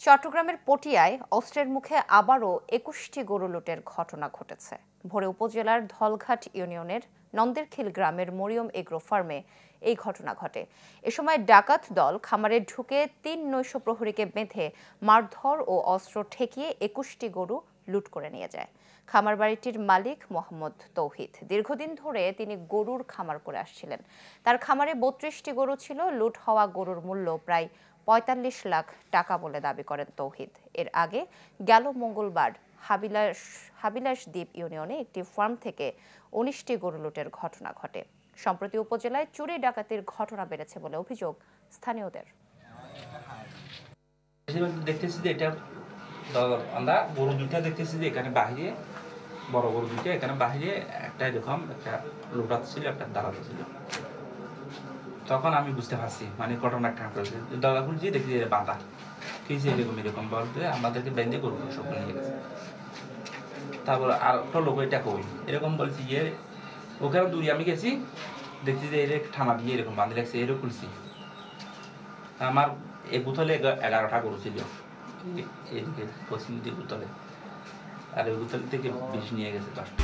চট্টগ্রামের পটিয়ায় অস্ত্রের মুখে আবারও ২১টি গরু লুটের ঘটনা ঘটেছে। ভোরে উপজেলার ধলঘাট ইউনিয়নের নন্দেরখিল গ্রামের মরিয়ম এগ্রো ফার্মে এই ঘটনা ঘটে। এ সময় ডাকাত দল খামারে ঢুকে ৩ নৈশ প্রহরীকে বেঁধে মারধর ও অস্ত্র ঠেকিয়ে ২১টি গরু লুট করে নিয়ে যায়। খামার বাড়িটির মালিক মোহাম্মদ তৌহিদ। দীর্ঘদিন ধরে তিনি গরুর খামার করে আসছিলেন। তার খামারে ৩২টি গরু ছিল। লুট হওয়া গরুর মূল্য প্রায় ৪৫ লাখ টাকা বলে দাবি করেন তৌহিদ। এর আগে গেল মঙ্গলবার হাবিলাস দ্বীপ ইউনিয়নে একটি ফার্ম থেকে ১৯টি গরু লুটের ঘটনা ঘটে। সম্প্রতি উপজেলায় চুরি ডাকাতির ঘটনা বেড়েছে বলে অভিযোগ স্থানীয়দের। দেখতেছি যে এটা আমরা গরু দুইটা দেখতেছি যে এখানে বাহিরে বড় গরু দুইটা এখানে বাহিরে একটা এরকম একটা লোটাত ছিল, একটা দাঁড়াতে ছিল। তখন আমি বুঝতে পারছি মানে ঘটনা একটা করেছে। দাদা খুলছি দেখি যে বাঁধা কিছু এরকম বলতে আমাদেরকে বেঁধে গরু সব নিয়ে গেছে। তারপর আর একটা লোক এটা কই এরকম বলছি গিয়ে ওখানে দূরে আমি গেছি, দেখছি যে এর ঠামা দিয়ে এরকম বাঁধে লাগছে, এরকম খুলছি। আমার এই বোতলে 11টা গরু ছিল, এদিকে পশ্চিম দিকে বোতলে, আর ওই বোতল থেকে বিষ নিয়ে গেছে 10টা।